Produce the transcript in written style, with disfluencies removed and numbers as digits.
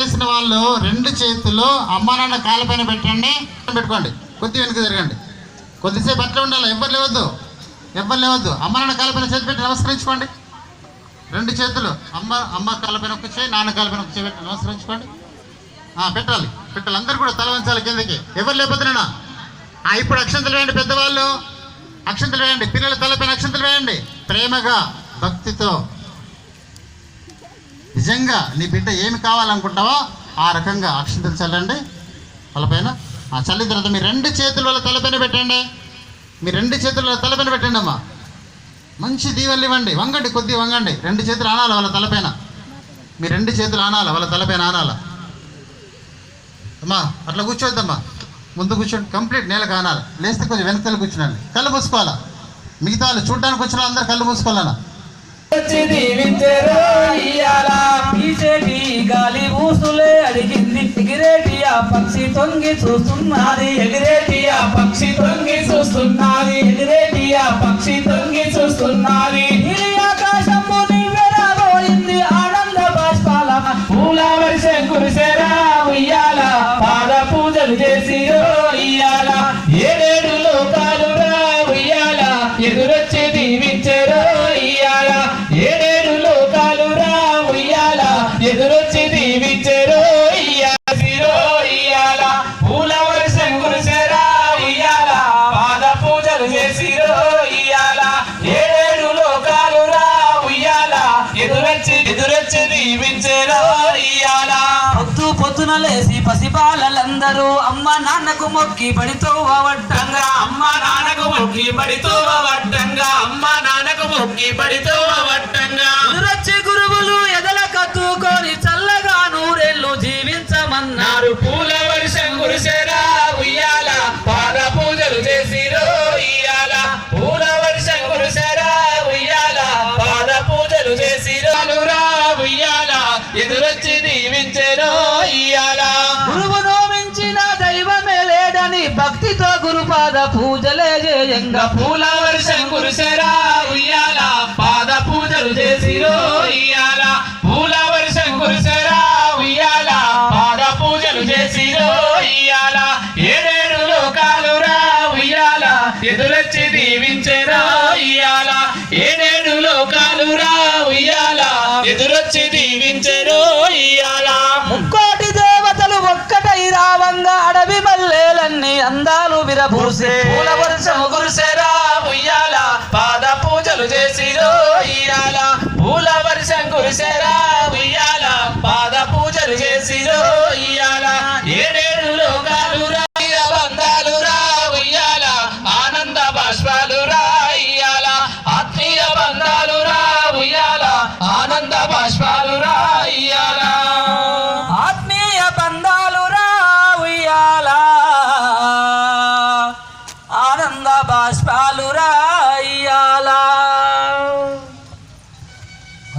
చేసిన వాళ్ళు రెండు చేతులు అమ్మా నాన్న కాళ్ళపైన పెట్టండి, పెట్టుకోండి. కొద్ది వెనుక జరగండి. కొద్దిసేపు అట్లా ఉండాలి. ఎవ్వరు లేవద్దు. అమ్మ నాన్న కాళ్ళపైన చేతి పెట్టి నమస్కరించుకోండి. రెండు చేతులు అమ్మ కాళ్ళపైన ఒక చేయి, నాన్న కాళ్ళపైన ఒక చేయి పెట్టి నమస్కరించుకోండి. పెట్టాలి. అందరూ కూడా తల వంచాలి కిందకి. ఎవరు లేకపోతున్నా ఇప్పుడు అక్షంతలు వేయండి. పెద్దవాళ్ళు అక్షంతలు వేయండి. పిల్లల తలపైన అక్షంతలు వేయండి. ప్రేమగా, భక్తితో, నిజంగా నీ బిడ్డ ఏమి కావాలనుకుంటావో ఆ రకంగా అక్షంతలు చల్లండి వాళ్ళపైన. చల్లిన తర్వాత మీ రెండు చేతులు వాళ్ళ తలపైన పెట్టండి. అమ్మా. మంచి దీవెనలు ఇవ్వండి. వంగండి, కొద్దిగా వంగండి. రెండు చేతులు ఆనాలి వాళ్ళ తలపైన. మీ రెండు చేతులు ఆనాలి వాళ్ళ తలపైన ఆనాల. అమ్మా అట్లా కూర్చోవద్దమ్మా, ముందు కూర్చోండి. కంప్లీట్ నేలకు ఆనాలి. లేస్తే కొంచెం వెనకలు కూర్చున్నాండి. కళ్ళు మూసుకోవాలా. మిగతా వాళ్ళు చూడడానికి వచ్చిన అందరూ కళ్ళు మూసుకోవాలన్నా. గాలి ఊసులే అడిగింది, ఎగిరేటి ఆ పక్షి తొంగి చూస్తున్నది, ఎగిరేటి ఆ పక్షి తొంగి చూస్తున్నది, ఎగిరేటి ఆ పక్షి తొంగి చూస్తున్నది. ఆకాశము నీవెరాబోయింది ఆనంద బాష్పాల, పూల వర్షం కురిసేరా ఉయ్యాల, పాద పూజలు చేసి ఇయ్యాల, ఏడేడు లోకాలు రా ఉయ్యాల, ఎదురొచ్చి దీవించరో ఇయ్యాల, ఏడేడు లోకాలు రా ఉయ్యాల, ఎదురొచ్చి దీవించరో ఇయ్యాల, పూల వర్షం కురిసేరా ఇయ్యాల, పాద పూజలు చేసిరో ఇయ్యాల, ఏడేడు లోకాలు రా ఉయ్యాల, ఎదురొచ్చి దీవించరో ఇయ్యాల. పొద్దున లేసి పసిబాలందరూ అమ్మ నాన్నకు మొక్కి పడితో వడ్డంగా, అమ్మ నాన్నకు మొక్కి పడితో వడ్డంగా, అమ్మ నాన్నకు మొక్కి పడితో వడ్డంగా, ఎదురొచ్చి గురువులు ఎదల కత్తుకొని చల్లగా నూరేళ్ళు జీవించమన్నారు. పూల వర్షం కురిసేరా ఉయ్యాల, పాద పూజలు చేసిరో ఇయ్యాల, పూల వర్షం కురిసేరా ఉయ్యాల, పాద పూజలు చేసిరో రా ఉయ్యాల, ఎదురొచ్చి దీవించెరో ఇయ్యాల. గురువు నోమించిన దైవమే లేడని భక్తితో గురుపాద పూజలే చేయంగా, పూల వర్షం కురిసేరా ఉయ్యాల, పాద పూజలు చేసిరో ఇయ్యాల, పూల వర్షం కురిసేరా ఉయ్యాల, పాద పూజలు చేసిరో ఇయ్యాల, ఏడేడు లోకాలు రా ఉయ్యాల, ఎదురొచ్చి దీవించెరో ఇయ్యాల, ఏడేడు లోకాలు రా ఉయ్యాల, ఎదురొచ్చి దీవించెరో ఇయ్యాల. ముక్కోటి దేవతలు ఒక్కటై రావంగా అడవి మల్లెలన్నీ అందాలు విరబూసే, పూల వర్షము కురిసేరా ఉయ్యాల, పాద పూజలు చేసిరో ఇయ్యాల, పూల వర్షం కురిసేరా ఉయ్యాల, పాద పూజలు చేసిరో